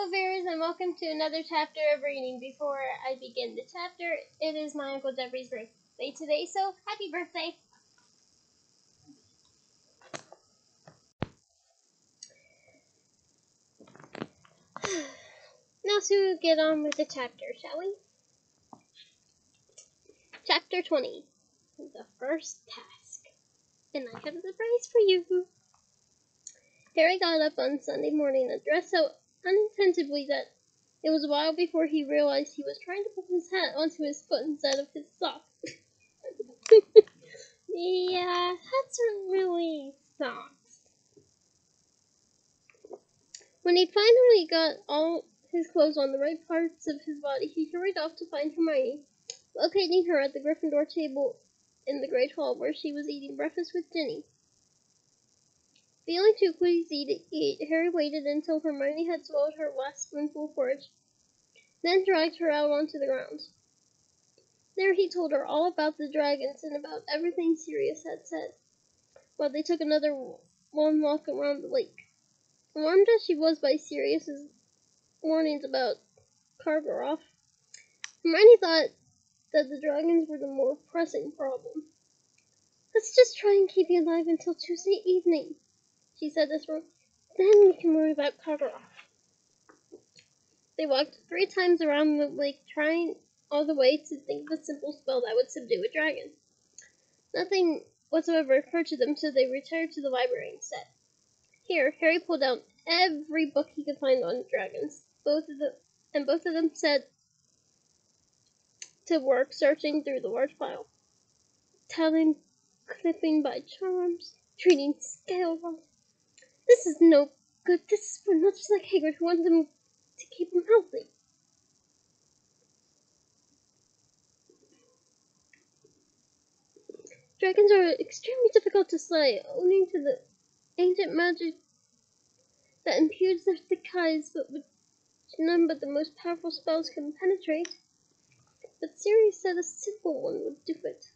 Hello viewers and welcome to another chapter of reading. Before I begin the chapter, it is my Uncle Jeffery's birthday today, so happy birthday! Now to get on with the chapter, shall we? Chapter 20. The first task. And I have a surprise for you. Harry got up on Sunday morning and dressed so unattentively that it was a while before he realized he was trying to put his hat onto his foot instead of his sock. Yeah, hats are really socks. When he finally got all his clothes on the right parts of his body, he hurried off to find Hermione, locating her at the Gryffindor table in the Great Hall where she was eating breakfast with Ginny. Feeling too queasy to eat, Harry waited until Hermione had swallowed her last spoonful of porridge, then dragged her out onto the ground. There he told her all about the dragons and about everything Sirius had said, while they took another long walk around the lake. Alarmed as she was by Sirius's warnings about Karkaroff, Hermione thought that the dragons were the more pressing problem. "Let's just try and keep you alive until Tuesday evening," she said desperately. "Then we can worry about Karkaroff." They walked 3 times around the lake, trying all the way to think of a simple spell that would subdue a dragon. Nothing whatsoever occurred to them, so they retired to the library instead. Here, Harry pulled out every book he could find on dragons. Both of them set to work searching through the large pile. Telling, clipping by charms, treating scale rods. This is no good. This is for not just like Hagrid, who wanted them to keep him healthy. Dragons are extremely difficult to slay, owing to the ancient magic that imbues their thick hides, but which none but the most powerful spells can penetrate. But Sirius said a simple one would do it.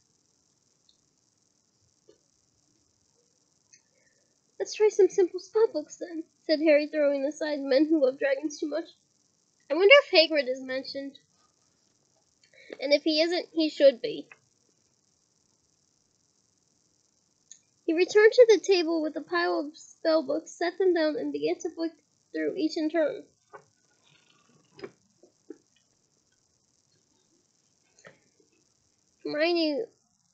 "Let's try some simple spell books then," said Harry, throwing aside men who love dragons too much. "I wonder if Hagrid is mentioned. And if he isn't, he should be." He returned to the table with a pile of spell books, set them down, and began to flick through each in turn. Hermione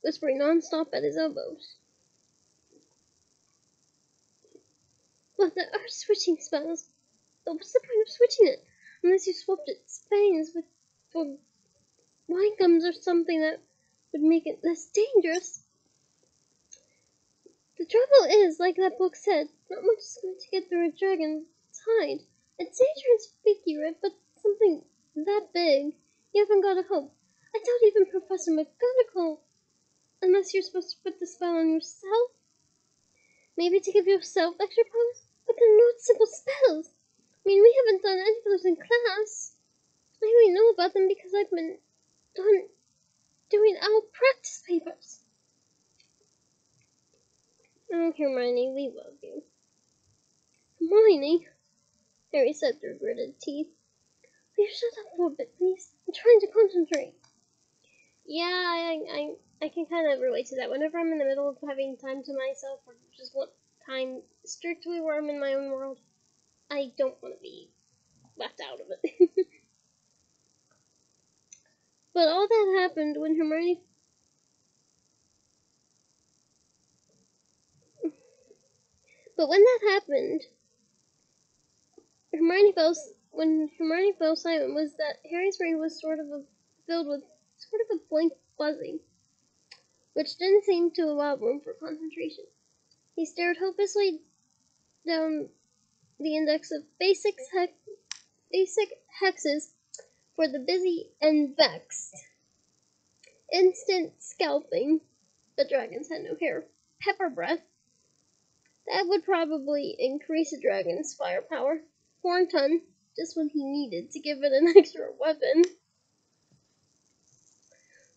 whispering non-stop at his elbows. "What are switching spells? But what's the point of switching it? Unless you swapped its fangs for wine gums or something that would make it less dangerous. The trouble is, like that book said, not much is going to get through a dragon's hide. I'd say transfigure it, but something that big, you haven't got a hope. I doubt even Professor McGonagall, unless you're supposed to put the spell on yourself. Maybe to give yourself extra powers, but they're not simple spells. I mean, we haven't done any of those in class. I only know about them because I've been doing our practice papers." "Oh, Hermione, we love you." "Hermione," Harry said through gritted teeth. "Will you shut up for a bit, please? I'm trying to concentrate." Yeah, I can kind of relate to that. Whenever I'm in the middle of having time to myself, or just want time strictly where I'm in my own world, I don't want to be left out of it. But all that happened when Hermione... But when that happened, when Hermione fell silent, was that Harry's brain was filled with sort of a blank buzzing, which didn't seem to allow room for concentration. He stared hopelessly down the index of basic hexes for the busy and vexed. Instant scalping. The dragons had no hair. Pepper breath. That would probably increase a dragon's firepower. Horn ton. Just what he needed to give it an extra weapon.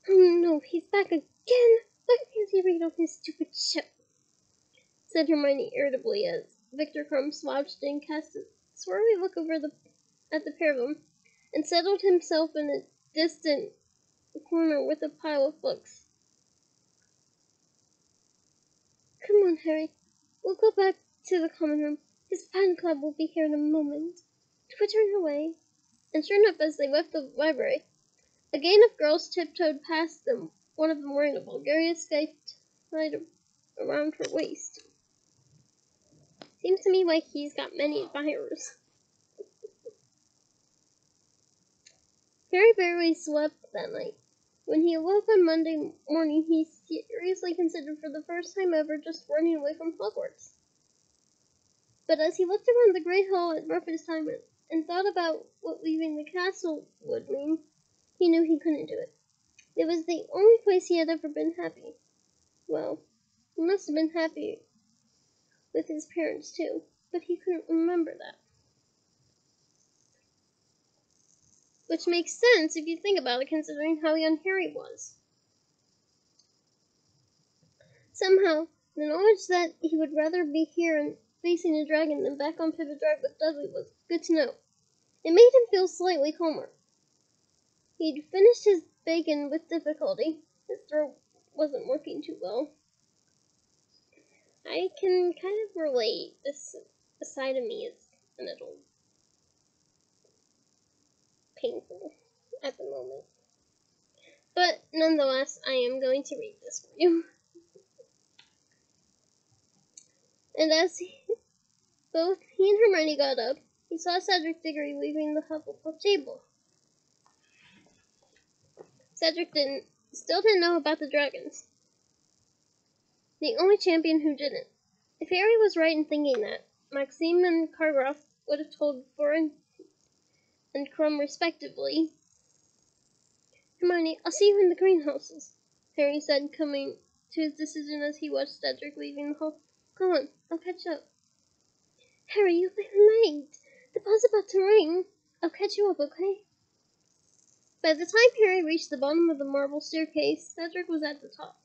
"Oh no, he's back again! Why can't he read on his stupid ship?" said Hermione irritably as Victor Crumb slouched and cast a swirly look over at the pair of them and settled himself in a distant corner with a pile of books. Come on, Harry. We'll go back to the common room. His fan club will be here in a moment. Twittering away. And sure enough, as they left the library, a gang of girls tiptoed past them, one of them wearing a Bulgarian sky tied around her waist. Seems to me like he's got many admirers. Harry barely slept that night. When he awoke on Monday morning, he seriously considered for the first time ever just running away from Hogwarts. But as he looked around the great hall at breakfast time and thought about what leaving the castle would mean, he knew he couldn't do it. It was the only place he had ever been happy. Well, he must have been happy with his parents too, but he couldn't remember that. Which makes sense if you think about it, considering how young Harry was. Somehow, the knowledge that he would rather be here and facing a dragon than back on Pivot Drive with Dudley was good to know. It made him feel slightly calmer. He'd finished his bacon with difficulty. His throat wasn't working too well. I can kind of relate. This side of me is a little painful at the moment. But nonetheless, I am going to read this for you. And as both he and Hermione got up, he saw Cedric Diggory leaving the Hufflepuff table. Cedric still didn't know about the dragons. The only champion who didn't. If Harry was right in thinking that, Maxime and Karkaroff would have told Borin and Krum respectively. Hermione, I'll see you in the greenhouses, Harry said, coming to his decision as he watched Cedric leaving the hall. Come on, I'll catch up. Harry, you'll be late. The bell's about to ring. I'll catch you up, okay? By the time Harry reached the bottom of the marble staircase, Cedric was at the top.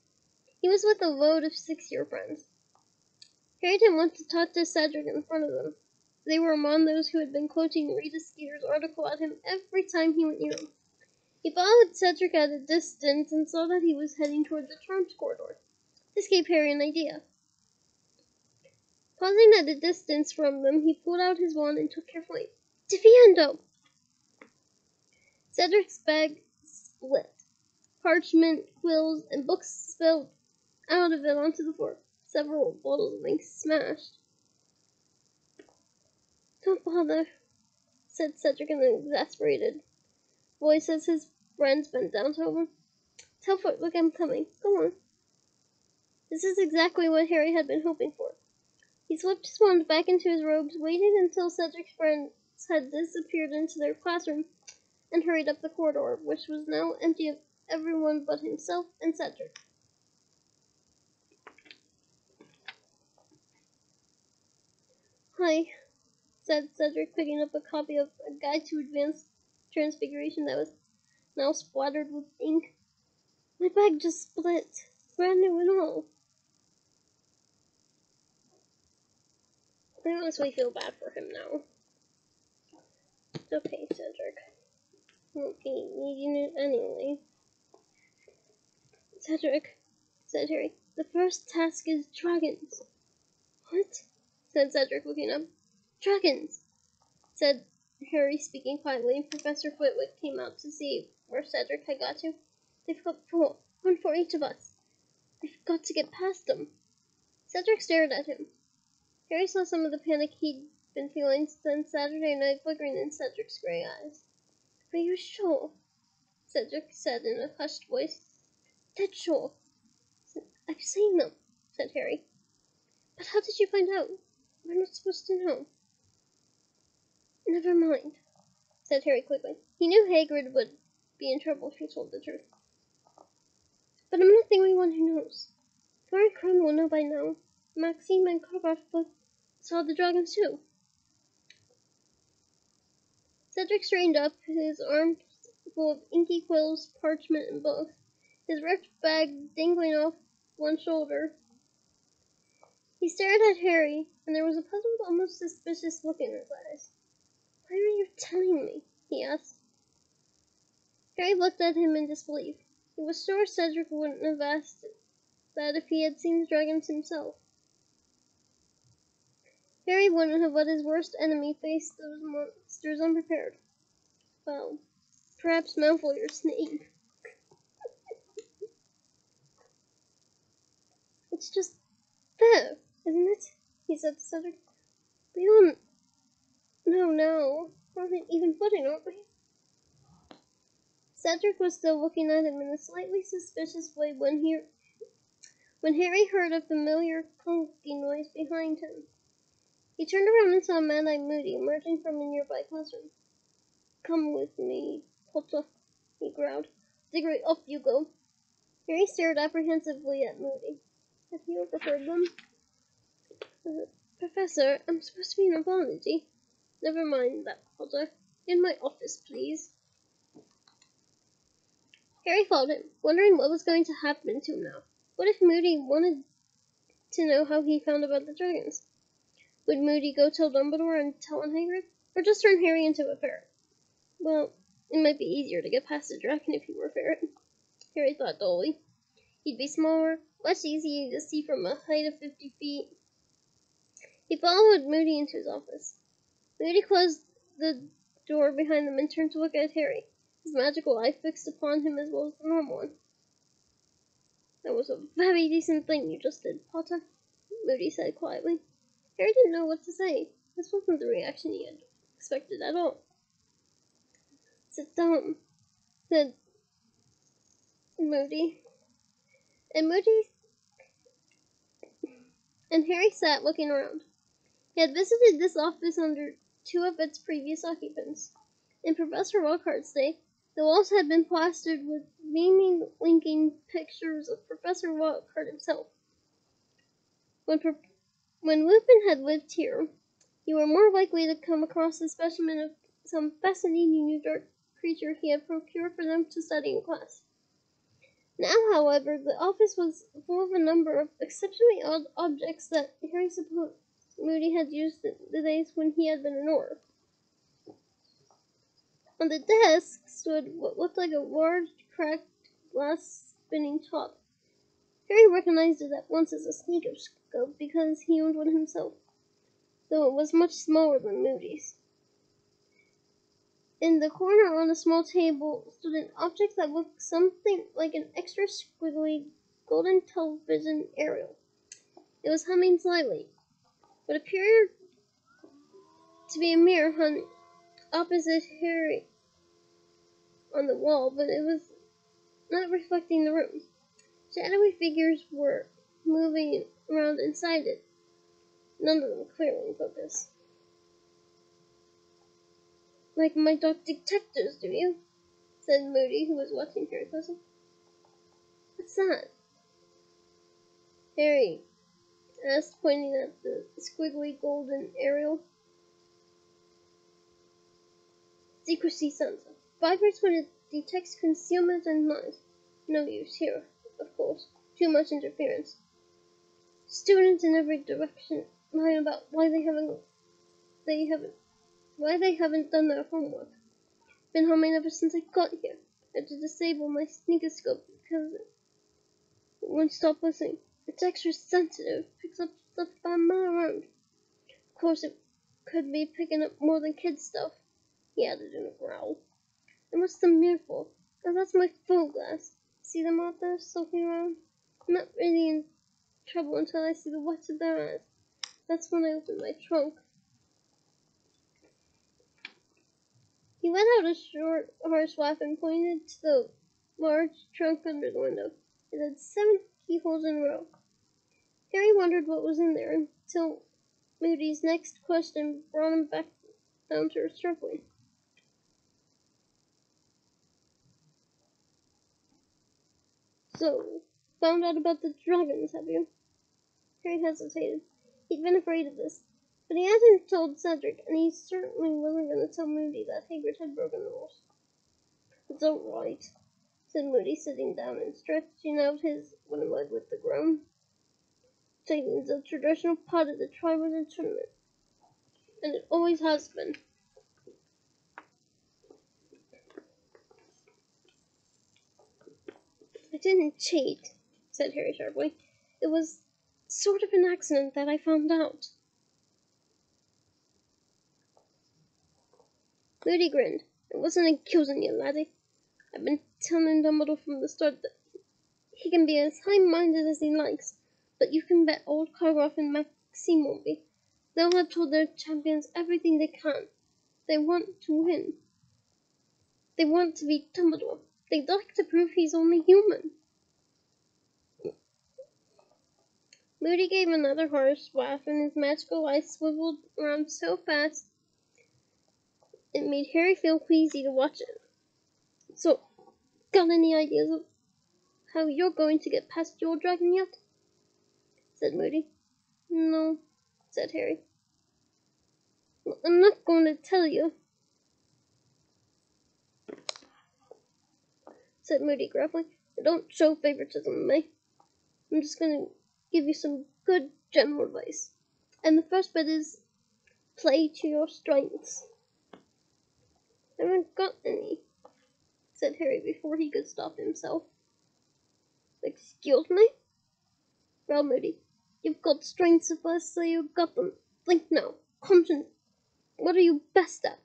He was with a load of six-year friends. Harry didn't want to talk to Cedric in front of them. They were among those who had been quoting Rita Skeeter's article at him every time he went near them. He followed Cedric at a distance and saw that he was heading toward the Charms corridor. This gave Harry an idea. Pausing at a distance from them, he pulled out his wand and took careful aim. Defiando! Cedric's bag split. Parchment, quills, and books spilled out of it onto the floor. Several bottles of ink smashed. Don't bother, said Cedric in an exasperated voice as his friends bent down to him. Telford, look, I'm coming. Go on. This is exactly what Harry had been hoping for. He slipped his wand back into his robes, waited until Cedric's friends had disappeared into their classroom, and hurried up the corridor, which was now empty of everyone but himself and Cedric. Hi, said Cedric, picking up a copy of A Guide to Advanced Transfiguration that was now splattered with ink. My bag just split, brand new and all. I honestly feel bad for him now. It's okay, Cedric. Won't be needing it anyway. Cedric, said Harry, the first task is dragons. What? Said Cedric, looking up. Dragons, said Harry, speaking quietly. Professor Flitwick came out to see where Cedric had got to. They've got four, one for each of us. We've got to get past them. Cedric stared at him. Harry saw some of the panic he'd been feeling since Saturday night flickering in Cedric's gray eyes. Are you sure? Cedric said in a hushed voice. Dead sure. I've seen them, said Harry. But how did you find out? We're not supposed to know. Never mind, said Harry quickly. He knew Hagrid would be in trouble if he told the truth. But I'm not the only one who knows. Fleur and Krum will know by now. Maxime and Karkaroff both saw the dragons too. Cedric straightened up, his arms full of inky quills, parchment, and books, his ripped bag dangling off one shoulder. He stared at Harry, and there was a puzzled, almost suspicious look in his eyes. Why are you telling me?" he asked. Harry looked at him in disbelief. He was sure Cedric wouldn't have asked that if he had seen the dragons himself. Harry wouldn't have let his worst enemy face those monsters unprepared. Well, perhaps Malfoy or Snape. "It's just there, isn't it?" he said to Cedric. "We don't know now. We're on an even footing, aren't we?" Cedric was still looking at him in a slightly suspicious way when Harry heard a familiar clunking noise behind him. He turned around and saw Mad-Eye Moody emerging from a nearby classroom. "Come with me, Potter," he growled. "Diggory, off you go." Harry stared apprehensively at Moody. Had he overheard them? "Professor, I'm supposed to be in biology." "Never mind that, Potter. In my office, please." Harry followed him, wondering what was going to happen to him now. What if Moody wanted to know how he found about the dragons? Would Moody go tell Dumbledore and tell on Hagrid? Or just turn Harry into a ferret? Well, it might be easier to get past a dragon if he were a ferret, Harry thought dully. He'd be smaller, much easier to see from a height of 50 feet. He followed Moody into his office. Moody closed the door behind them and turned to look at Harry, his magical eye fixed upon him as well as the normal one. "That was a very decent thing you just did, Potter," Moody said quietly. Harry didn't know what to say. This wasn't the reaction he had expected at all. "Sit down," said Moody. And Harry sat looking around. He had visited this office under two of its previous occupants. In Professor Lockhart's day, the walls had been plastered with beaming, linking pictures of Professor Lockhart himself. When Lupin had lived here, you were more likely to come across a specimen of some fascinating new dark creature he had procured for them to study in class. Now, however, the office was full of a number of exceptionally odd objects that Harry supposed Moody had used in the days when he had been an Auror. On the desk stood what looked like a large, cracked glass spinning top. Harry recognized it at once as a sneakoscope because he owned one himself, though it was much smaller than Moody's. In the corner on a small table stood an object that looked something like an extra squiggly golden television aerial. It was humming slightly. What appeared to be a mirror hung opposite Harry on the wall, but it was not reflecting the room. Shadowy figures were moving around inside it, none of them clearly in focus. "Like my dark detectors, do you?" said Moody, who was watching Harry closely. "What's that?" Harry asked, pointing at the squiggly golden aerial. "Secrecy sensor. Vibrates when it detects concealment and noise. No use here, of course. Too much interference. Students in every direction lie about why they haven't done their homework. Been humming ever since I got here. Had to disable my sneakoscope because it won't stop listening. It's extra sensitive. Picks up stuff by a mile around. Of course, it could be picking up more than kids' stuff," he added in a growl. "And what's the mirror for? Oh, that's my photoglass. See them out there soaking around? I'm not really in trouble until I see the whites of their eyes. That's when I open my trunk." He let out a short, harsh laugh and pointed to the large trunk under the window. It had 7 keyholes in a row. Harry wondered what was in there until Moody's next question brought him back down to earth sharply. "So, found out about the dragons, have you?" Harry hesitated. He'd been afraid of this, but he hadn't told Cedric, and he certainly wasn't going to tell Moody that Hagrid had broken the rules. "It's all right," said Moody, sitting down and stretching out his one leg with a groan. "Fighting's a traditional part of the Triwizard Tournament, and it always has been." didn't cheat, said Harry sharply. It was sort of an accident that I found out. Moody grinned. I wasn't accusing you, laddie. I've been telling Dumbledore from the start that he can be as high-minded as he likes, but you can bet old Karloff and Maxime won't be. They'll have told their champions everything they can. They want to win. They want to beat Dumbledore. They'd like to prove he's only human. Moody gave another harsh laugh, and his magical eyes swiveled around so fast it made Harry feel queasy to watch it. So, got any ideas of how you're going to get past your dragon yet? Said Moody. No, said Harry. Well, I'm not going to tell you, said Moody gruffly. I don't show favoritism, May. I'm just going to give you some good general advice. And the first bit is play to your strengths. I haven't got any, said Harry before he could stop himself. Excuse me? Growled Moody. You've got strengths if I say you've got them. Think now. Concentrate. What are you best at?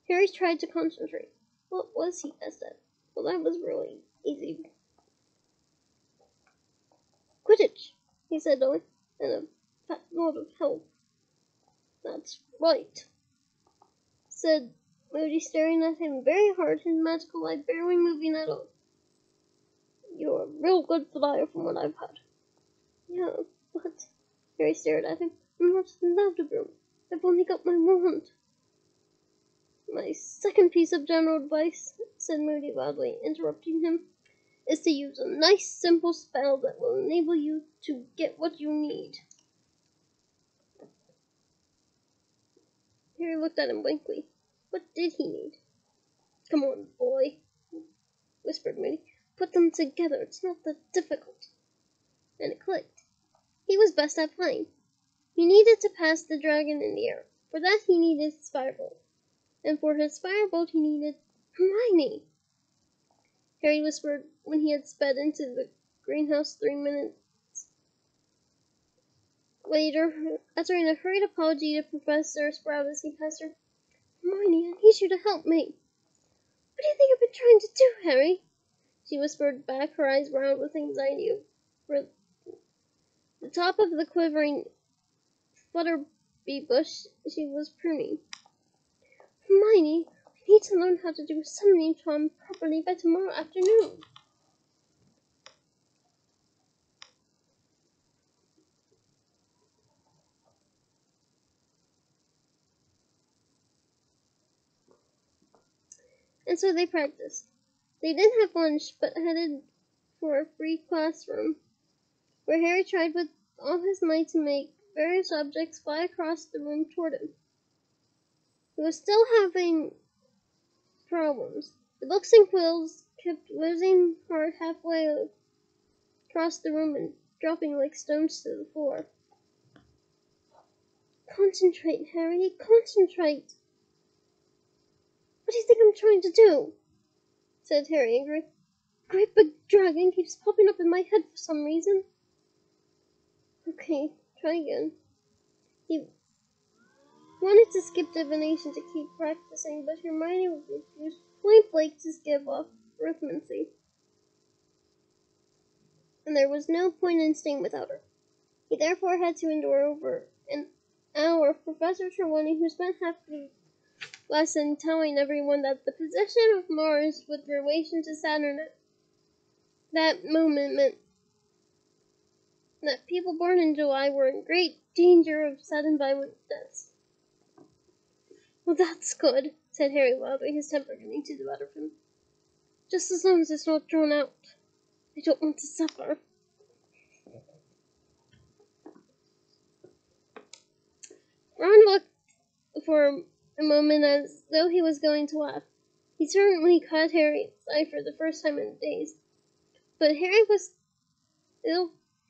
Harry tried to concentrate. What was he best at? Well, that was really easy. Quidditch, he said, in a fat nod of help. That's right, said Moody, staring at him very hard, his magical eye barely moving at all. You're a real good flyer from what I've heard. Yeah, but Harry stared at him. I'm not allowed to broom. I've only got my wand. My second piece of general advice, said Moody loudly, interrupting him, is to use a nice simple spell that will enable you to get what you need. Harry looked at him blankly. What did he need? Come on, boy, whispered Moody. Put them together. It's not that difficult. And it clicked. He was best at flying. He needed to pass the dragon in the air. For that he needed his firebolt. And for his firebolt he needed Hermione. Harry whispered when he had sped into the greenhouse 3 minutes later, uttering a hurried apology to Professor Sprout as he passed her. Hermione, I need you to help me. What do you think I've been trying to do, Harry? She whispered back, her eyes round with anxiety over the top of the quivering flutterby bush she was pruning. Hermione, I need to learn how to do summoning charm properly by tomorrow afternoon. And so they practiced. They didn't have lunch, but headed for a free classroom, where Harry tried with all his might to make various objects fly across the room toward him. He was still having problems. The books and quills kept losing heart halfway across the room and dropping like stones to the floor. Concentrate, Harry, concentrate. What do you think I'm trying to do? Said Harry angrily. A great big dragon keeps popping up in my head for some reason. Okay, try again. He wanted to skip divination to keep practicing, but Hermione refused point blank to give up arithmancy. And there was no point in staying without her. He therefore had to endure over an hour of Professor Trelawney, who spent half the lesson telling everyone that the position of Mars with relation to Saturn at that moment meant that people born in July were in great danger of sudden violent deaths. Well, that's good, said Harry loudly, his temper getting to the better of him. Just as long as it's not drawn out. I don't want to suffer. Ron looked for a moment as though he was going to laugh. He certainly caught Harry's eye for the first time in days. But Harry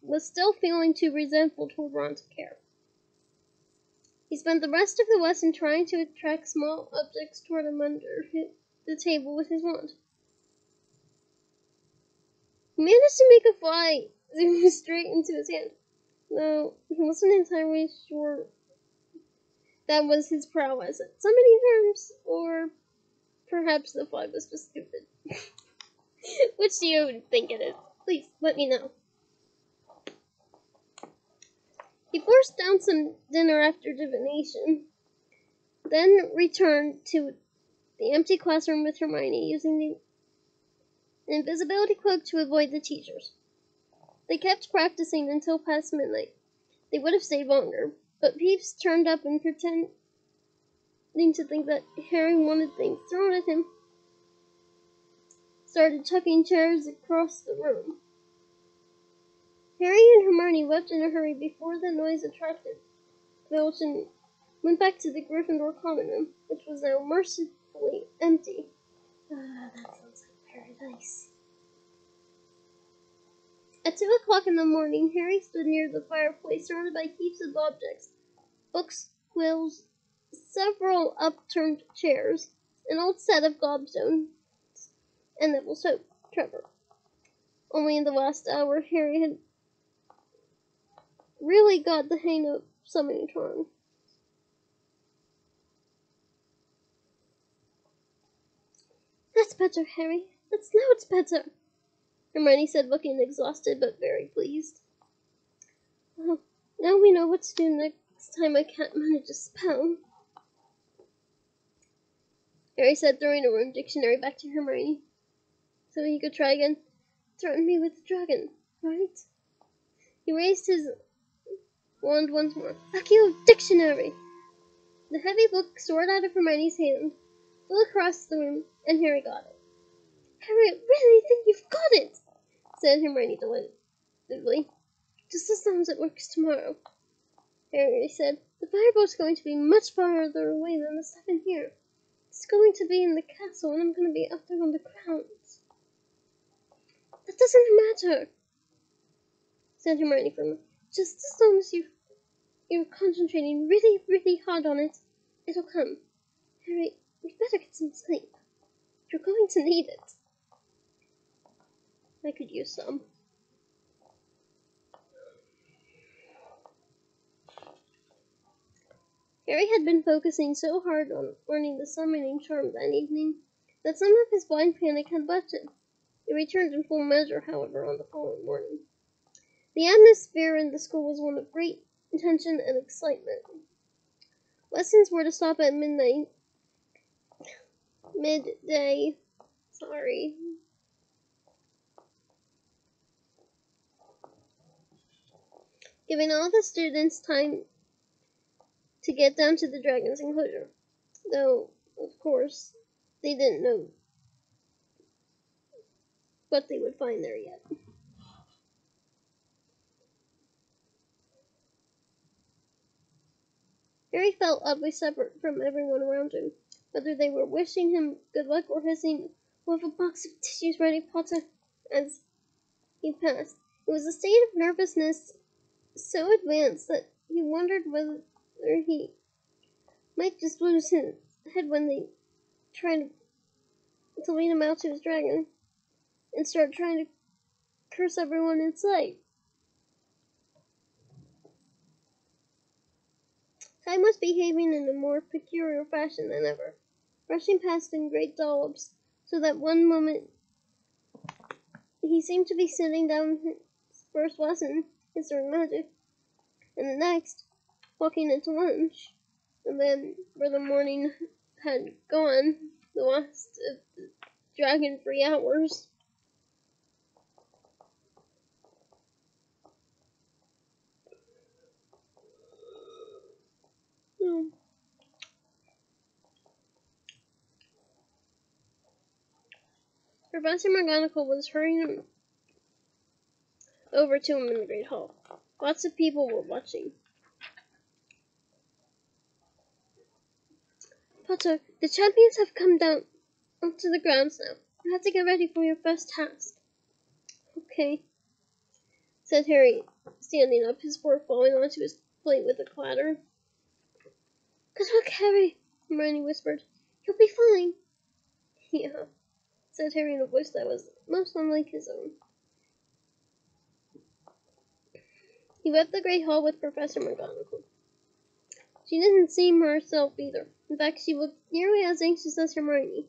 was still feeling too resentful toward Ron to care. He spent the rest of the lesson trying to attract small objects toward him under the table with his wand. He managed to make a fly zoom straight into his hand, though he wasn't entirely sure that was his prowess at summoning terms, or perhaps the fly was just stupid. Which do you think it is? Please, let me know. He forced down some dinner after divination, then returned to the empty classroom with Hermione, using the invisibility cloak to avoid the teachers. They kept practicing until past midnight. They would have stayed longer, but Peeves turned up and pretending to think that Harry wanted things thrown at him, started chucking chairs across the room. Harry and Hermione left in a hurry before the noise attracted Filch and went back to the Gryffindor common room, which was now mercifully empty. Ah, that sounds like paradise. At 2 o'clock in the morning, Harry stood near the fireplace, surrounded by heaps of objects: books, quills, several upturned chairs, an old set of gobstones, and Neville's soap. Trevor. Only in the last hour, Harry had really got the hang of summoning charm. That's better, Harry. That's loads better, Hermione said, looking exhausted but very pleased. Oh, now we know what to do next time I can't manage a spell, Harry said, throwing a room dictionary back to Hermione so he could try again. Threaten me with the dragon, right? He raised his wand once more. Accio dictionary! The heavy book soared out of Hermione's hand, flew across the room, and Harry got it. Harry, I really think you've got it, said Hermione delightedly. Just as long as it works tomorrow, Harry said. The fireboat's going to be much farther away than the stuff in here. It's going to be in the castle, and I'm going to be up there on the grounds. That doesn't matter, said Hermione firmly. Just as long as you're concentrating really, really hard on it, it'll come. Harry, we better get some sleep. You're going to need it. I could use some. Harry had been focusing so hard on learning the summoning charm that evening that some of his blind panic had left him. It returned in full measure, however, on the following morning. The atmosphere in the school was one of great tension and excitement. Lessons were to stop at midday. Giving all the students time to get down to the dragon's enclosure, though, of course, they didn't know what they would find there yet. Harry felt oddly separate from everyone around him, whether they were wishing him good luck or hissing, "We'll have a box of tissues ready, Potter," as he passed. It was a state of nervousness so advanced that he wondered whether he might just lose his head when they tried to lead him out to his dragon and start trying to curse everyone in sight. Time was behaving in a more peculiar fashion than ever, rushing past in great dollops, so that one moment he seemed to be sitting down his first lesson, History Magic, and the next, walking into lunch, and then, where the morning had gone, the last of the dragon-free hours. Professor McGonagall was hurrying over to him in the Great Hall. Lots of people were watching. Potter, the champions have come down onto the grounds now. You have to get ready for your first task. Okay, said Harry, standing up, his fork falling onto his plate with a clatter. Good luck, Harry, Hermione whispered. You'll be fine. Yeah, said Harry in a voice that was most unlike his own. He left the great hall with Professor McGonagall. She didn't seem herself either. In fact, she looked nearly as anxious as Hermione.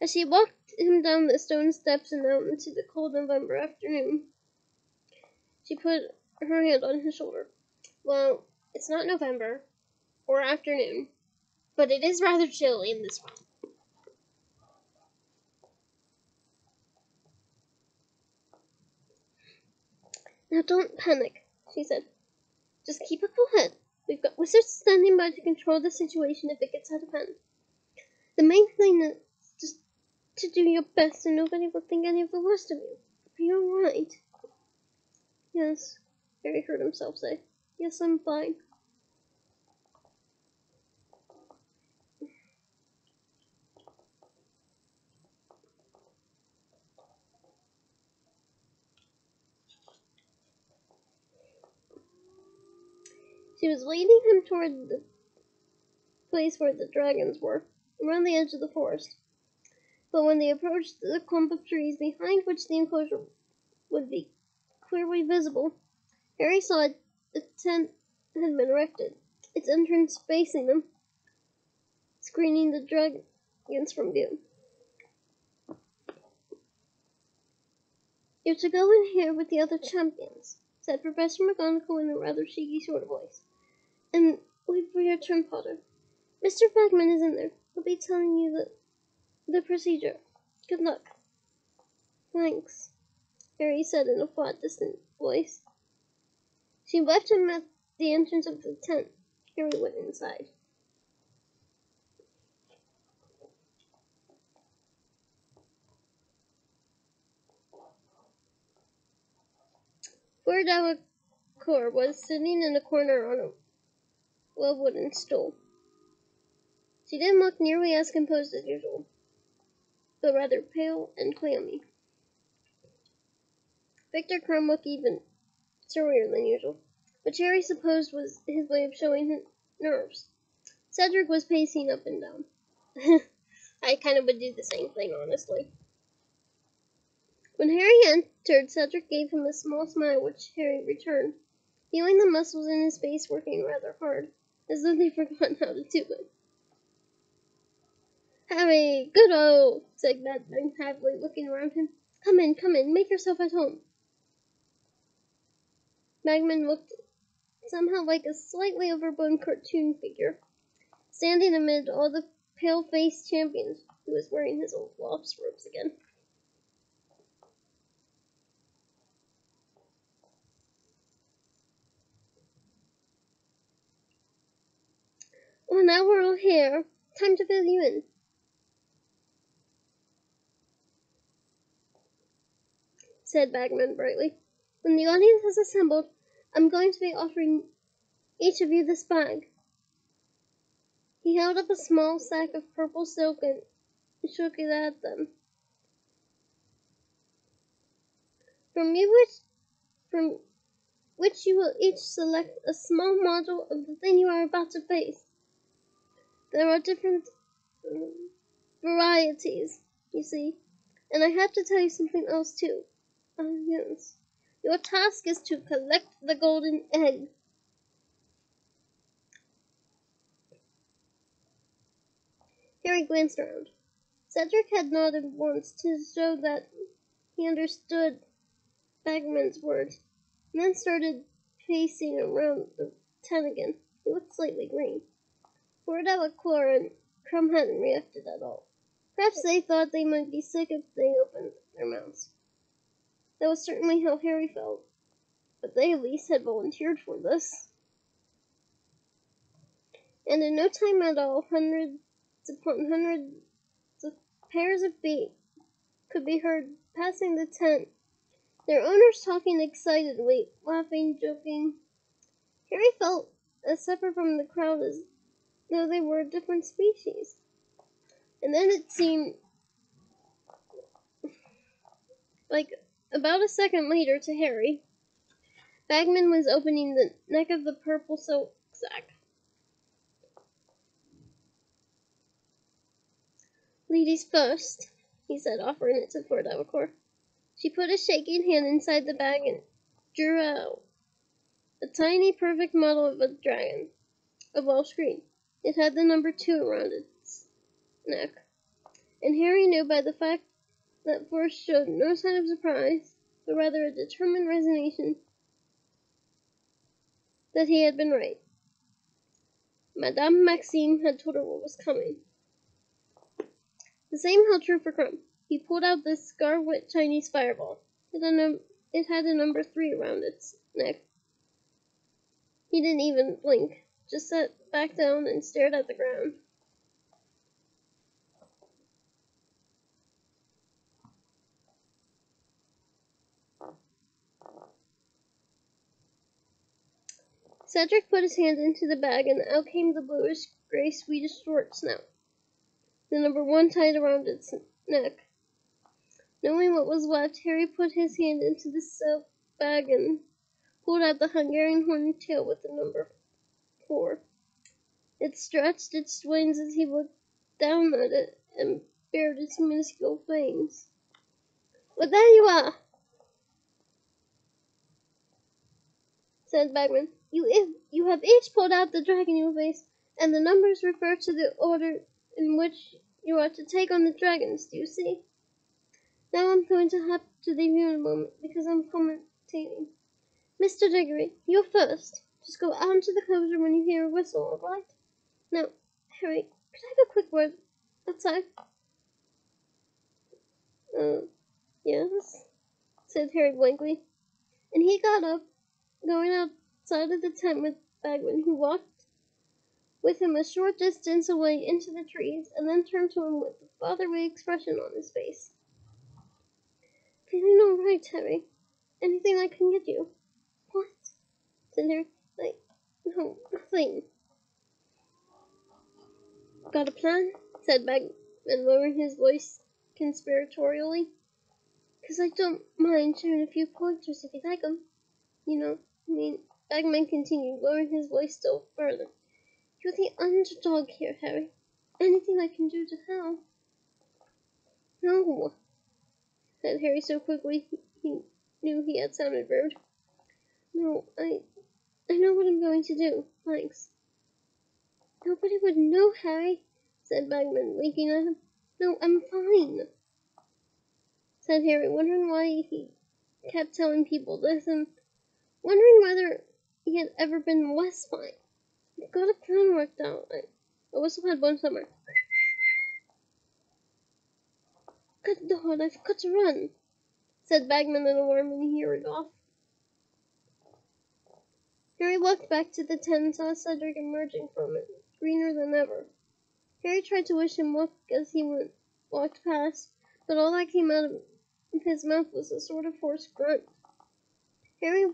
As she walked him down the stone steps and out into the cold November afternoon, she put her hand on his shoulder. Well, it's not November or afternoon, but it is rather chilly in this room. Now don't panic, she said. Just keep a cool head. We've got wizards standing by to control the situation if it gets out of hand. The main thing is just to do your best and nobody will think any of the worst of you. Are you alright? Yes, Harry heard himself say. Yes, I'm fine. She was leading him toward the place where the dragons were, around the edge of the forest. But when they approached the clump of trees behind which the enclosure would be clearly visible, Harry saw a tent had been erected, its entrance facing them, screening the dragons from view. "You're to go in here with the other champions," said Professor McGonagall in a rather cheeky sort of voice, "and wait for your turn, Potter. Mr. Bagman is in there. He'll be telling you the procedure. Good luck." "Thanks," Harry said in a flat, distant voice. She left him at the entrance of the tent. Harry went inside. Poor Delacour was sitting in a corner on a low wooden stool. She didn't look nearly as composed as usual, but rather pale and clammy. Victor Crumb looked even surlier than usual, which Harry supposed was his way of showing his nerves. Cedric was pacing up and down. I kind of would do the same thing, honestly. When Harry entered, Cedric gave him a small smile, which Harry returned, feeling the muscles in his face working rather hard, as though they forgotten how to do it. "Harry, good old," said Bagman, happily looking around him. Come in, make yourself at home." Bagman looked somehow like a slightly overblown cartoon figure, standing amid all the pale-faced champions. He was wearing his old wasp robes again. "Well, now we're all here. Time to fill you in," said Bagman brightly. "When the audience has assembled, I'm going to be offering each of you this bag." He held up a small sack of purple silk and shook it at them. From which you will each select a small model of the thing you are about to face. There are different varieties, you see. And I have to tell you something else, too. Yes. Your task is to collect the golden egg." Harry glanced around. Cedric had nodded once to show that he understood Bagman's words, and then started pacing around the tent again. He looked slightly green. Poor Delacour and Crumb hadn't reacted at all. Perhaps they thought they might be sick if they opened their mouths. That was certainly how Harry felt, but they at least had volunteered for this. And in no time at all, hundreds upon hundreds of pairs of feet could be heard passing the tent, their owners talking excitedly, laughing, joking. Harry felt as separate from the crowd as though they were a different species. And then it seemed like about a second later to Harry, Bagman was opening the neck of the purple silk sack. "Ladies first," he said, offering it to poor Delacour. She put a shaking hand inside the bag and drew out a tiny, perfect model of a dragon, a Welsh green. It had the number 2 around its neck, and Harry knew by the fact that Force showed no sign of surprise, but rather a determined resignation that he had been right. Madame Maxime had told her what was coming. The same held true for Crumb. He pulled out the scarlet Chinese fireball. It had a number 3 around its neck. He didn't even blink, just sat back down and stared at the ground. Cedric put his hand into the bag, and out came the bluish-gray Swedish short snout, the number 1 tied around its neck. Knowing what was left, Harry put his hand into the silk bag and pulled out the Hungarian horned tail with the number 4. It stretched its wings as he looked down at it and bared its minuscule fangs. "Well, there you are," said Bagman. You have each pulled out the dragon you face, and the numbers refer to the order in which you are to take on the dragons, do you see? Now I'm going to have to leave you in a moment, because I'm commentating. Mr. Diggory, you're first. Just go out into the closer when you hear a whistle, all right? Now, Harry, could I have a quick word outside? Yes, said Harry blankly. And he got up, going outside of the tent with Bagman, who walked with him a short distance away into the trees, and then turned to him with a fatherly expression on his face. "Feeling all right, Harry? Anything I can get you?" "What?" said Harry. No, nothing." "Got a plan?" said Bagman, lowering his voice conspiratorially. "'Cause I don't mind sharing a few pointers if you like 'em. You know, Bagman continued, lowering his voice still further. "You're the underdog here, Harry. Anything I can do to help?" "No," said Harry so quickly he knew he had sounded rude. "No, I know what I'm going to do. Thanks." "Nobody would know, Harry," said Bagman, winking at him. "No, I'm fine," said Harry, wondering why he kept telling people this, and wondering whether he had ever been less fine. "I've got a plan worked out. I whistle had one summer." "Good Lord, I've got to run," said Bagman in alarm, and he hurried off. Harry walked back to the tent and saw Cedric emerging from it, greener than ever. Harry tried to wish him luck as he walked past, but all that came out of his mouth was a sort of hoarse grunt. Harry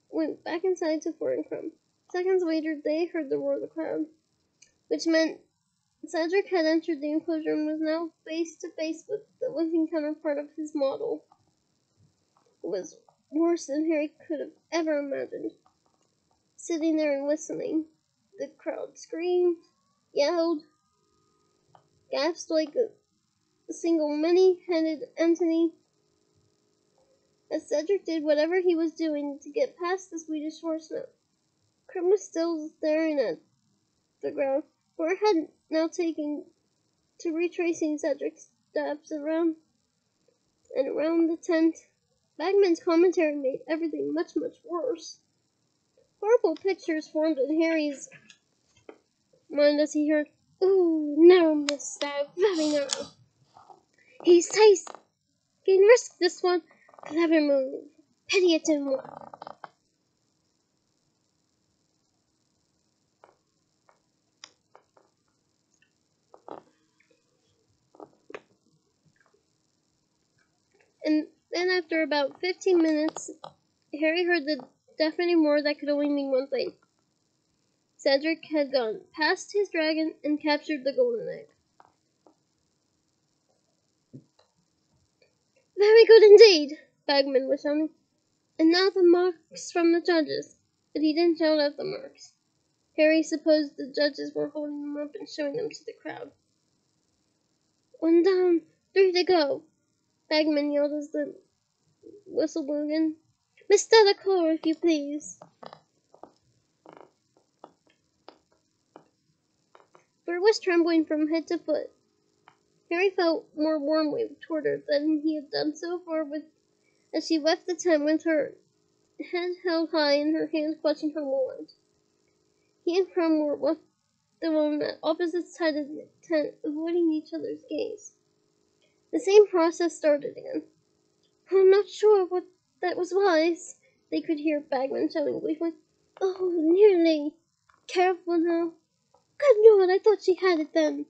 went back inside to Fort and Crumb. Seconds later, they heard the roar of the crowd, which meant Cedric had entered the enclosure and was now face to face with the living counterpart of his model. It was worse than Harry could have ever imagined. Sitting there and listening, the crowd screamed, yelled, gasped like a single many-headed entity, as Cedric did whatever he was doing to get past the Swedish horseman. Crumb was still staring at the ground, for it had now taken to retracing Cedric's steps around and around the tent. Bagman's commentary made everything much, much worse. Horrible pictures formed in Harry's mind as he heard, "Ooh, narrow, mister, very narrow. He's taking risk, this one. Clever move. Pity it didn't work." And then after about 15 minutes, Harry heard the deafening roar that could only mean one thing. Cedric had gone past his dragon and captured the golden egg. "Very good indeed," Bagman was shouting. "And now the marks from the judges." But he didn't shout out the marks. Harry supposed the judges were holding them up and showing them to the crowd. "One down, 3 to go," Bagman yelled as the whistle blew again. Mr. the car, if you please. Bert was trembling from head to foot. Harry felt more warmly toward her than he had done so far as she left the tent with her head held high and her hands clutching her wand. He and Crumb were left alone at opposite sides of the tent, avoiding each other's gaze. The same process started again. I'm not sure what that was wise, they could hear Bagman shouting gleefully. Oh, nearly. Careful now. Good Lord, I thought she had it then.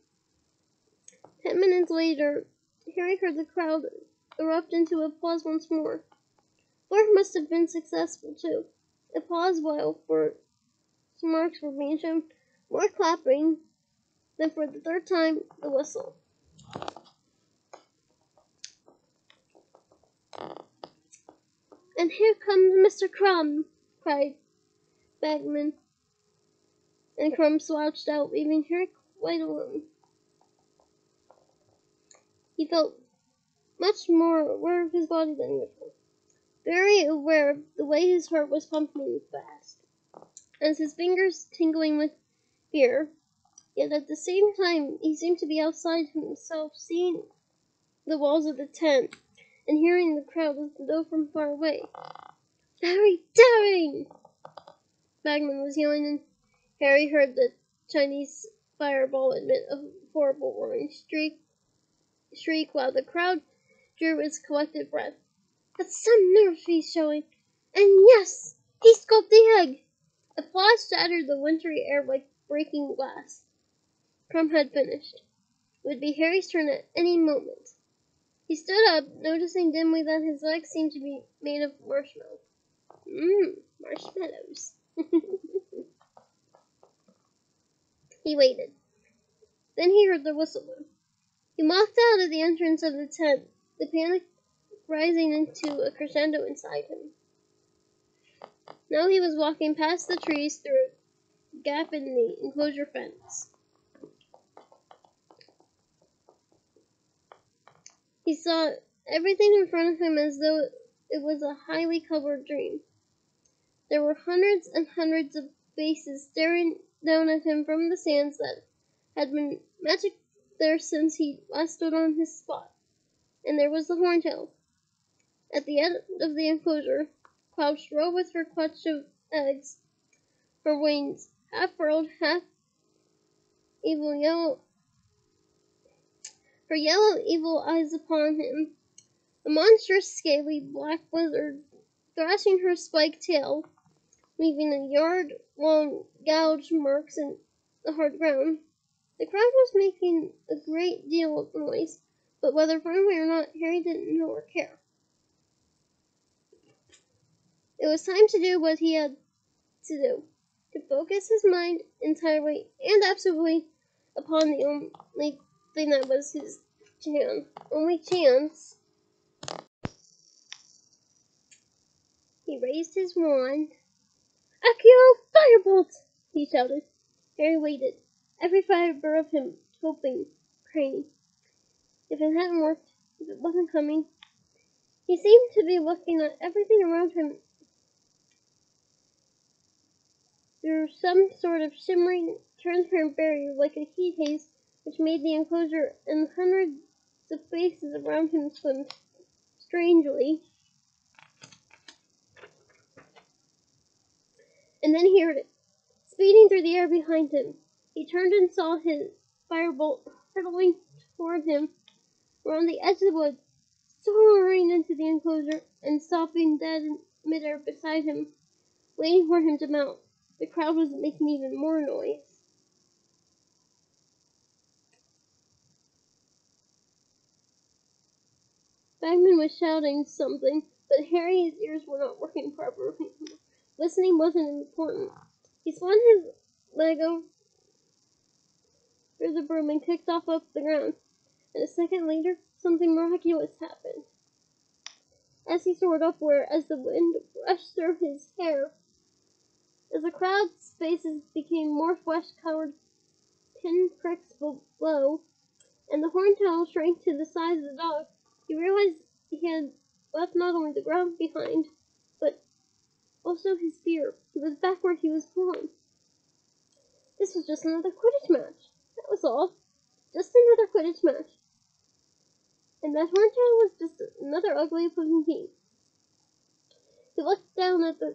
10 minutes later, Harry heard the crowd erupt into applause once more. Bart must have been successful, too. Applause while Bert's marks were being shown, more clapping, then for the third time, the whistle. And here comes Mr. Crumb, cried Bagman, and Crumb slouched out, leaving Harry quite alone. He felt much more aware of his body than usual, very aware of the way his heart was pumping fast, as his fingers tingling with fear. Yet at the same time, he seemed to be outside himself, seeing the walls of the tent and hearing the crowd as though from far away. Very daring! Bagman was yelling, and Harry heard the Chinese fireball emit a horrible roaring shriek while the crowd drew its collective breath. That's some nerve he's showing. And yes, he scooped the egg! Applause shattered the wintry air like breaking glass. Crumb had finished. It would be Harry's turn at any moment. He stood up, noticing dimly that his legs seemed to be made of marshmallow. Marshmallows. He waited. Then he heard the whistle blow. He mouthed out of the entrance of the tent, the panic rising into a crescendo inside him. Now he was walking past the trees through a gap in the enclosure fence. He saw everything in front of him as though it was a highly covered dream. There were hundreds and hundreds of faces staring down at him from the sands that had been magic there since he last stood on his spot. And there was the horntail. At the end of the enclosure, crouched low with her clutch of eggs, her wings half furled, half evil yellow, her yellow evil eyes upon him, a monstrous scaly black lizard thrashing her spiked tail, leaving a yard-long gouge marks in the hard ground. The crowd was making a great deal of noise, but whether friendly or not, Harry didn't know or care. It was time to do what he had to do, to focus his mind entirely and absolutely upon the only thing that was his only chance. He raised his wand. Accio Firebolt! He shouted. Harry waited, every fiber of him hoping, praying. If it hadn't worked, if it wasn't coming, he seemed to be looking at everything around him through some sort of shimmering, transparent barrier like a heat haze which made the enclosure and hundreds of faces around him swim strangely. And then he heard it, speeding through the air behind him. He turned and saw his firebolt hurtling toward him around the edge of the woods, soaring into the enclosure and stopping dead in midair beside him, waiting for him to mount. The crowd was making even more noise. Bagman was shouting something, but Harry's ears were not working properly. Listening wasn't important. He swung his leg over the broom and kicked off up the ground, and a second later, something miraculous happened. As he soared upward, as the wind rushed through his hair, as the crowd's faces became more flesh-colored pinpricks below, and the horntail shrank to the size of the dog, he realized he had left not only the ground behind, but also his fear. He was back where he was born. This was just another Quidditch match. That was all. Just another Quidditch match. And that Horntail was just another ugly pudding king. He looked down at the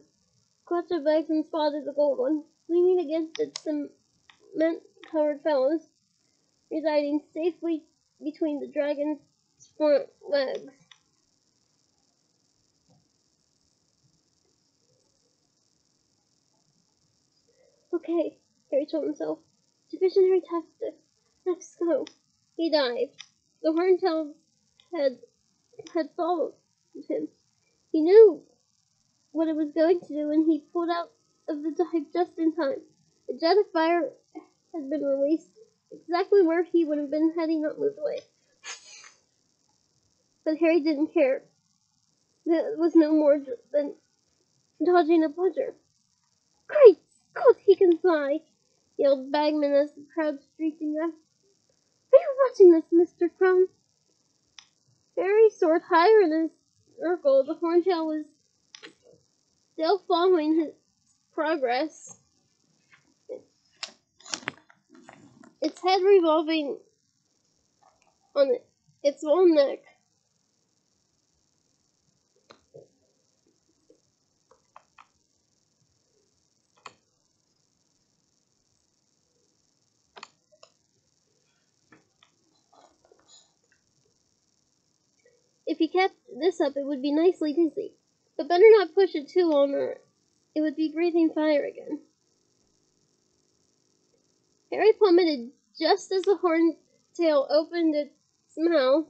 clutch of eggs and spotted the gold one, leaning against its cement-covered fellows, residing safely between the dragon's front legs. Okay, Harry told himself. Divisionary tactics. Let's go. He dived. The Horntail had followed him. He knew what it was going to do, and he pulled out of the dive just in time. A jet of fire had been released exactly where he would have been had he not moved away. But Harry didn't care. That was no more than dodging a bludger. Great Scott, he can fly! Yelled Bagman as the crowd streaked in. Are you watching this, Mr. Crumb? Harry soared higher in his circle. The Horntail was still following his progress, its head revolving on its own neck. If he kept this up, it would be nicely dizzy. But better not push it too long, or it would be breathing fire again. Harry plummeted just as the Horntail opened its mouth.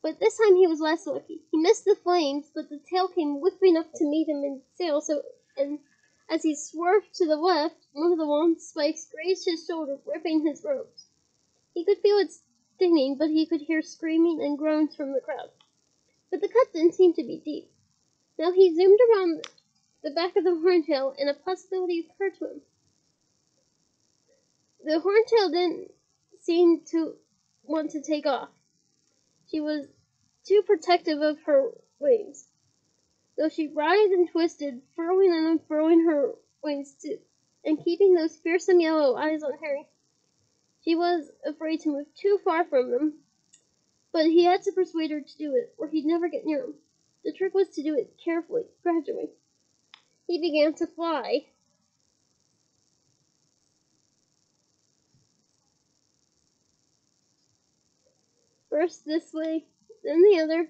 But this time he was less lucky. He missed the flames, but the tail came whipping up to meet him in sail, and as he swerved to the left, one of the wand spikes grazed his shoulder, ripping his robes. He could feel it stinging, but he could hear screaming and groans from the crowd. But the cut didn't seem to be deep. Now he zoomed around the back of the Horntail, and a possibility occurred to him. The Horntail didn't seem to want to take off. She was too protective of her wings, though she writhed and twisted, furrowing and unfurling her wings too, and keeping those fearsome yellow eyes on Harry. She was afraid to move too far from them, but he had to persuade her to do it, or he'd never get near him. The trick was to do it carefully, gradually. He began to fly. First this way, then the other,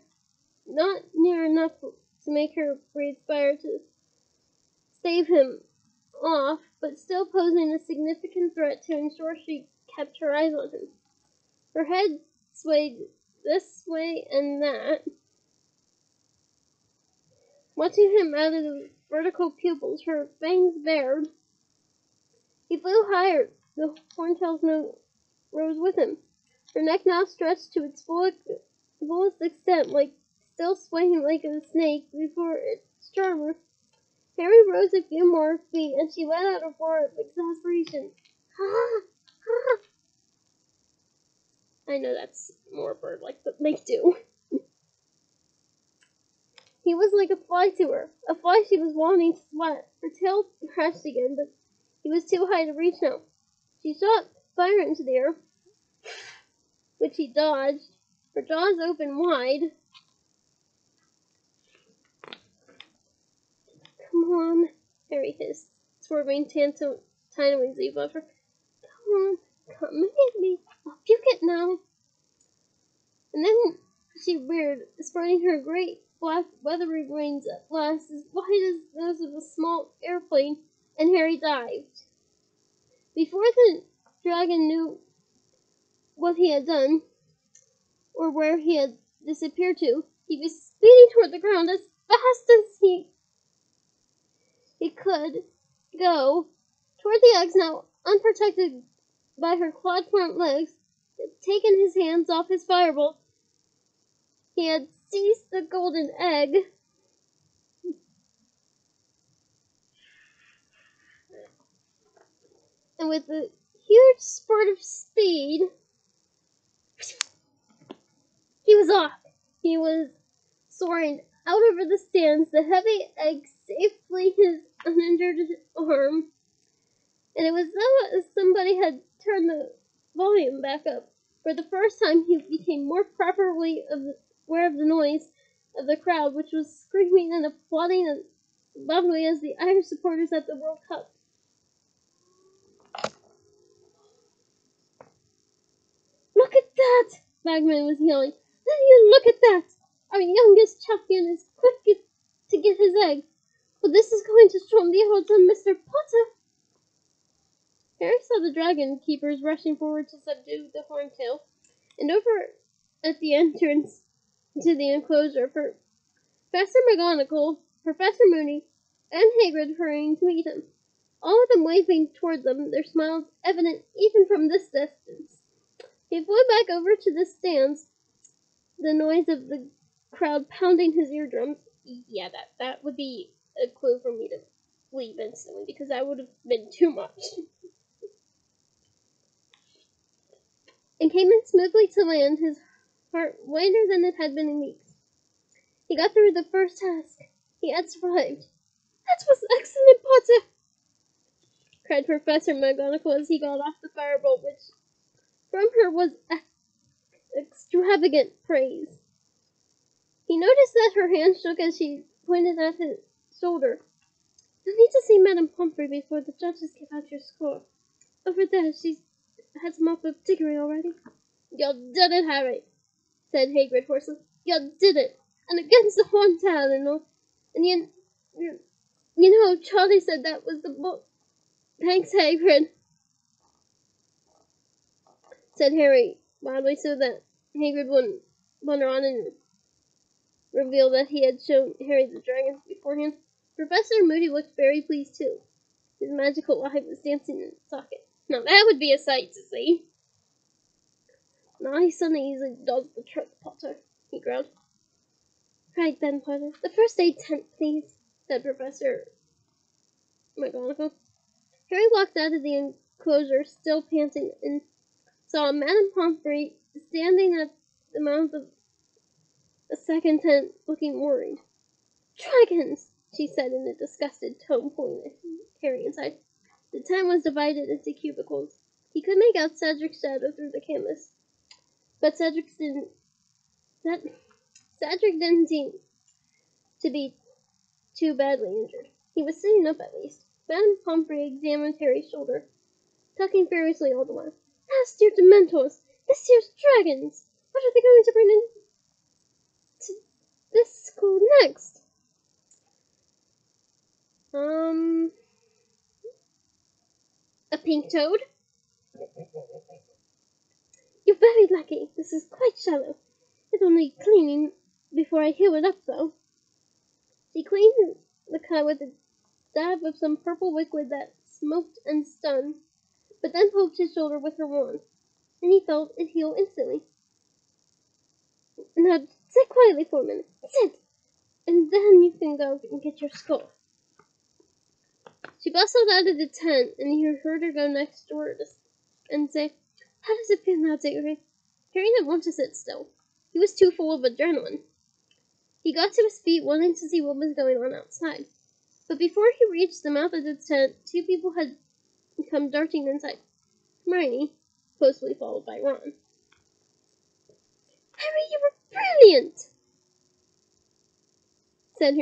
not near enough to make her breathe fire to save him off, but still posing a significant threat to ensure she kept her eyes on him. Her head swayed this way and that, watching him out of the vertical pupils, her fangs bared. He flew higher. The Horntail's nose rose with him. Her neck now stretched to its fullest extent, like still swaying like a snake before its charmer. Harry rose a few more feet, and she let out a roar of exasperation. Ha! Ha! I know that's more bird-like, but make do. He was like a fly to her, a fly she was wanting to swat. Her tail crashed again, but he was too high to reach now. She shot fire into the air, which he dodged, her jaws open wide. Come on, Harry hissed, swerving tiny above her. Come and get me. I'll puke it now. And then she reared, spreading her great black weathery wings at last as wide as those of a small airplane, and Harry dived. Before the dragon knew what he had done, or where he had disappeared to, he was speeding toward the ground as fast as he could go, toward the eggs now unprotected by her clawed front legs. He had taken his hands off his firebolt. He had seized the golden egg. And with a huge spurt of speed, he was off. He was soaring Out over the stands, the heavy egg safely his uninjured arm, and it was though somebody had turned the volume back up. For the first time, he became more properly aware of the noise of the crowd, which was screaming and applauding as loudly as the Irish supporters at the World Cup. "Look at that!" Bagman was yelling. "Let you look at that! Our youngest champion is quick to get his egg. But this is going to storm the odds on Mr. Potter." Harry saw the dragon keepers rushing forward to subdue the horntail, and over at the entrance to the enclosure, Professor McGonagall, Professor Mooney, and Hagrid hurrying to meet him, all of them waving toward them, their smiles evident even from this distance. He flew back over to the stands, the noise of the crowd pounding his eardrums. Yeah, that would be a clue for me to leave instantly, because that would have been too much. And came in smoothly to land, his heart lighter than it had been in weeks. He got through the first task. He had survived. "That was excellent, Potter!" cried Professor McGonagall as he got off the firebolt, which from her was extravagant praise. He noticed that her hand shook as she pointed at his shoulder. "You'll need to see Madame Pomfrey before the judges give out your score. Over there, she's had some up with Diggory already." "You did it, Harry," said Hagrid hoarsely. "You did it! And against the Horntail and all. And you know, Charlie said that was the book." "Thanks, Hagrid," said Harry loudly so that Hagrid wouldn't wander on and reveal that he had shown Harry the dragon beforehand. Professor Moody looked very pleased too. His magical eye was dancing in its socket. Now that would be a sight to see. "Nice and easy does the trick, Potter," he growled. "Right then, Potter. The first aid tent, please," said Professor McGonagall. Harry walked out of the enclosure, still panting, and saw Madame Pomfrey standing at the mouth of a second tent, looking worried. "Dragons!" she said in a disgusted tone, pulling Harry inside. The tent was divided into cubicles. He could make out Cedric's shadow through the canvas, but Cedric didn't seem to be too badly injured. He was sitting up at least. Madame Pomfrey examined Harry's shoulder, talking furiously all the while. "Last year Dementors! This year's dragons! What are they going to bring into this school next?" A pink toad? "You're very lucky. This is quite shallow. It'll need cleaning before I heal it up, though." She cleaned the cut with a dab of some purple liquid that smoked and stung, but then poked his shoulder with her wand, and he felt it heal instantly. "Now sit quietly for a minute. Sit! And then you can go and get your skull." She bustled out of the tent, and he heard her go next door and say, "How does it feel now, Diggory?" Harry didn't want to sit still. He was too full of adrenaline. He got to his feet, wanting to see what was going on outside. But before he reached the mouth of the tent, two people had come darting inside. Hermione, closely followed by Ron. "Harry, you were brilliant!" said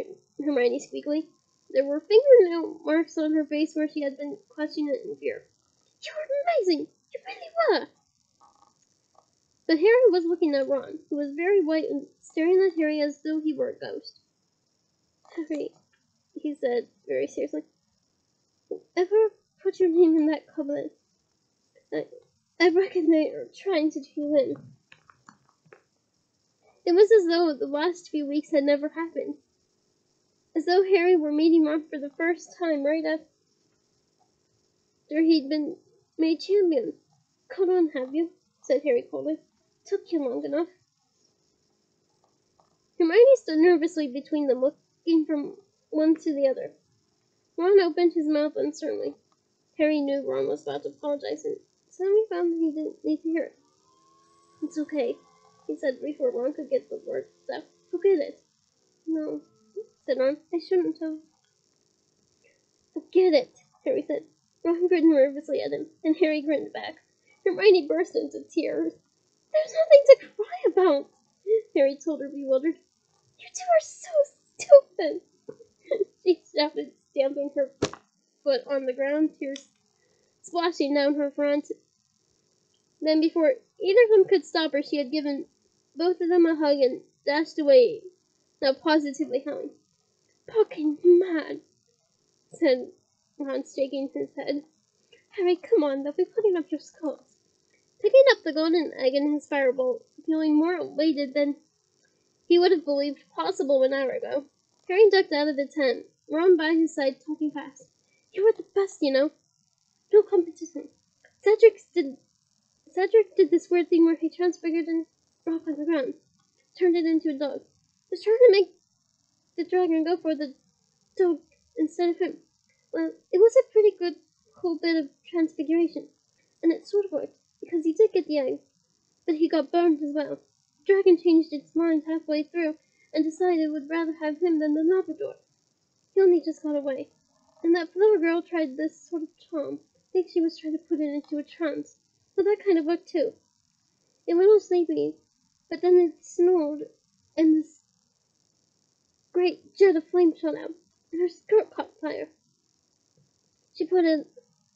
Hermione squeakily. There were fingernail marks on her face where she had been clutching it in fear. "You were amazing! You really were!" But Harry was looking at Ron, who was very white and staring at Harry as though he were a ghost. "Harry," he said very seriously, "ever put your name in that cupboard? I reckon they are trying to do you in." It was as though the last few weeks had never happened. As though Harry were meeting Ron for the first time right after he'd been made champion. "Come on, have you?" said Harry coldly. "Took you long enough." Hermione stood nervously between them, looking from one to the other. Ron opened his mouth uncertainly. Harry knew Ron was about to apologize, and suddenly found that he didn't need to hear it. "It's okay," he said before Ron could get the words out. "Forget it." No, said Ron. I shouldn't have. Forget it, Harry said. Ron grinned nervously at him, and Harry grinned back. Hermione burst into tears. There's nothing to cry about, Harry told her, bewildered. You two are so stupid. She shouted, stamping her foot on the ground, tears splashing down her front. Then, before either of them could stop her, she had given both of them a hug and dashed away, now positively howling. Fucking mad, said Ron, shaking his head. Harry, come on, they'll be putting up your skulls. Picking up the golden egg in his firebolt, feeling more elated than he would have believed possible an hour ago, Harry ducked out of the tent, Ron by his side, talking fast. You were the best, you know. No competition. Cedric did this weird thing where he transfigured an rock on the ground, turned it into a dog. Was trying to make the dragon go for the dog instead of him. Well, it was a pretty good, cool bit of transfiguration, and it sort of worked, because he did get the egg, but he got burned as well. The dragon changed its mind halfway through, and decided it would rather have him than the Labrador. He only just got away. And that flower girl tried this sort of charm. I think she was trying to put it into a trance. But that kind of worked too. It went all sleepy, but then it snowed, and this great jet of flame shot out, and her skirt caught fire. She put it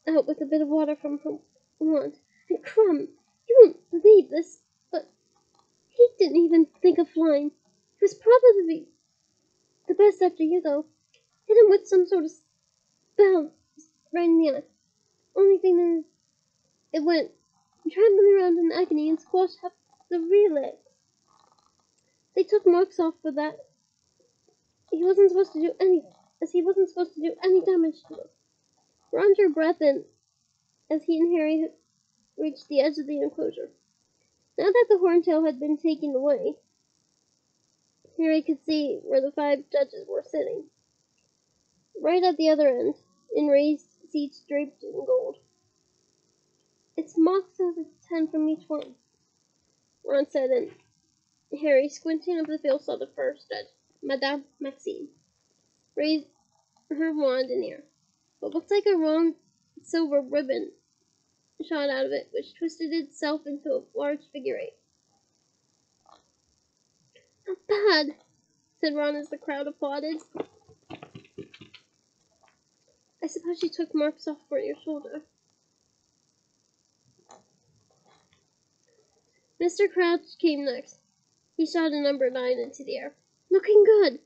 out with a bit of water from her wand. And Crumb, you won't believe this, but he didn't even think of flying. He was probably the best after you, though. Hit him with some sort of spell right in the eye. Only thing is, it went trampling around in agony and squashed half the relay. They took marks off for that. He wasn't supposed to do any damage to them. Ron drew breath in as he and Harry reached the edge of the enclosure. Now that the horntail had been taken away, Harry could see where the 5 judges were sitting. Right at the other end, in raised seats draped in gold. It's marks out of 10 from each one, Ron said, and Harry, squinting up the field, saw the first judge, Madame Maxime, raise her wand in air. What looked like a round silver ribbon shot out of it, which twisted itself into a large figure 8. Not bad, said Ron as the crowd applauded. I suppose you took marks off for your shoulder. Mr. Crouch came next. He shot a number 9 into the air. Looking good,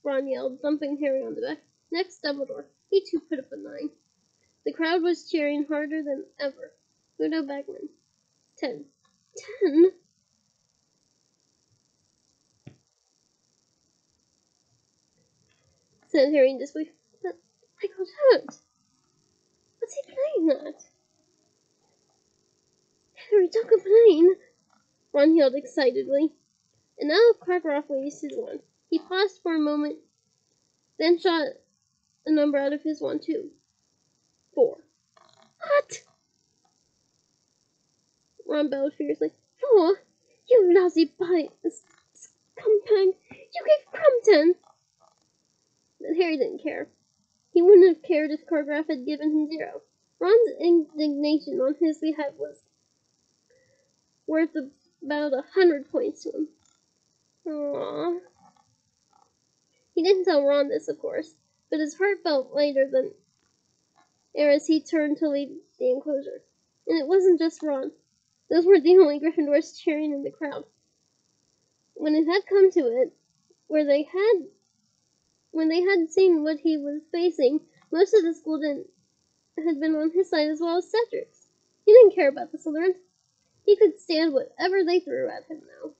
Ron yelled, thumping Harry on the back. Next, Dumbledore. He too put up a 9. The crowd was cheering harder than ever. Ludo Bagman. 10. 10? Said Harry in disbelief. But I got hurt. What's he playing at? Harry, don't complain, Ron yelled excitedly. And now Karkaroff raised his wand. He paused for a moment, then shot a number out of his wand too. 4. What? Ron bellowed fiercely. 4? You lousy scumbag! You gave Crumb 10! But Harry didn't care. He wouldn't have cared if Karkaroff had given him 0. Ron's indignation on his behalf was worth about 100 points to him. Aww. He didn't tell Ron this, of course, but his heart felt lighter than air as he turned to leave the enclosure. And it wasn't just Ron. Those weren't the only Gryffindors cheering in the crowd. When it had come to it, when they had seen what he was facing, most of the school had been on his side as well as Cedric's. He didn't care about the Slytherins. He could stand whatever they threw at him now.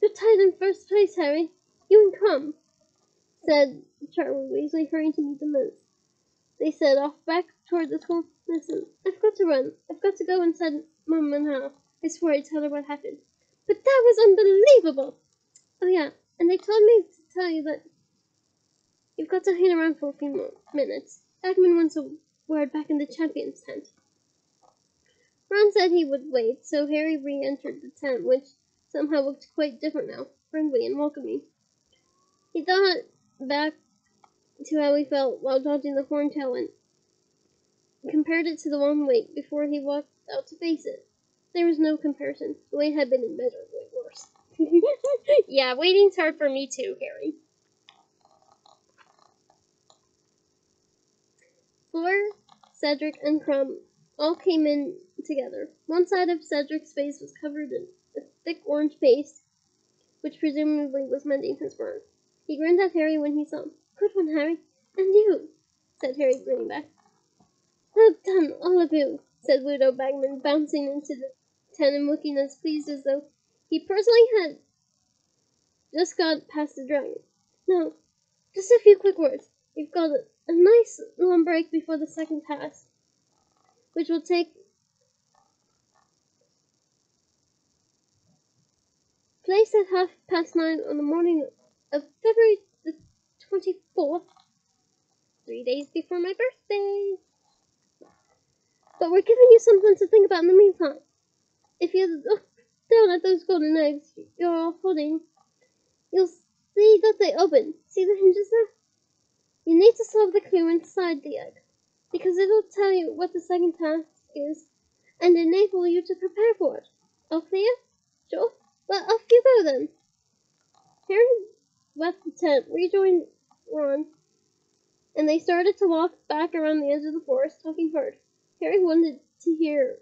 You're tied in first place, Harry. You can come, said Charlie Weasley, hurrying to meet the moose. They set off back toward the school. Listen, I've got to run. I've got to go and tell Mum and Hal. I swore I'd tell her what happened. But that was unbelievable! Oh yeah, and they told me to tell you that you've got to hang around for a few more minutes. Bagman wants a word back in the champion's tent. Ron said he would wait, so Harry re-entered the tent, which somehow looked quite different now. friendly and welcoming. He thought back to how he felt while dodging the horntail and compared it to the long wait before he walked out to face it. There was no comparison. The wait had been immeasurably worse. Yeah, waiting's hard for me too, Harry. Fleur, Cedric, and Crumb all came in together. One side of Cedric's face was covered in a thick orange paste, which presumably was mending his burn. He grinned at Harry when he saw him. Good one, Harry. And you, said Harry, grinning back. Well done, all of you, said Ludo Bagman, bouncing into the tent and looking as pleased as though he personally had just got past the dragon. Now, just a few quick words. We've got a nice long break before the second task, which will take place at 9:30 on the morning of February the 24th, 3 days before my birthday. But we're giving you something to think about in the meantime. If you look down at those golden eggs you're all holding, you'll see that they open. See the hinges there? You need to solve the clue inside the egg, because it'll tell you what the second task is and enable you to prepare for it. All clear? Sure? Well, off you go then. Harry left the tent, rejoined Ron, and they started to walk back around the edge of the forest, talking hard. Harry wanted to hear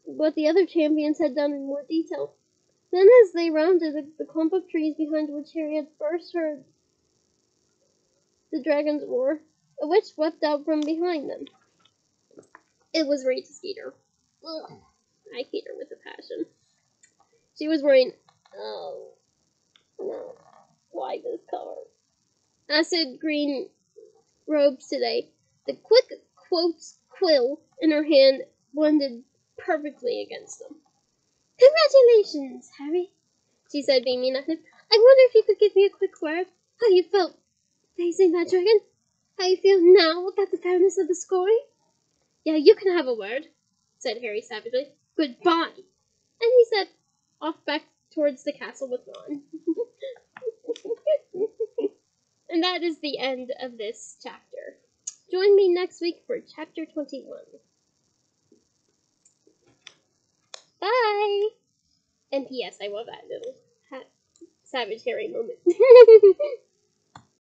what the other champions had done in more detail. Then, as they rounded the clump of trees behind which Harry had first heard the dragon's roar, a witch swept out from behind them. It was Rita Skeeter. Ugh, I hate her with a passion. She was wearing, oh no, why this color? Acid green robes today. The quick quotes quill in her hand blended perfectly against them. Congratulations, Harry, she said, beaming at him. I wonder if you could give me a quick word. How you felt facing that dragon? How you feel now about the fairness of the scoring? Yeah, you can have a word, said Harry savagely. Goodbye. And he set off back towards the castle with Ron. And that is the end of this chapter. Join me next week for chapter 21. Bye! And P.S. I love that little Savage Harry moment.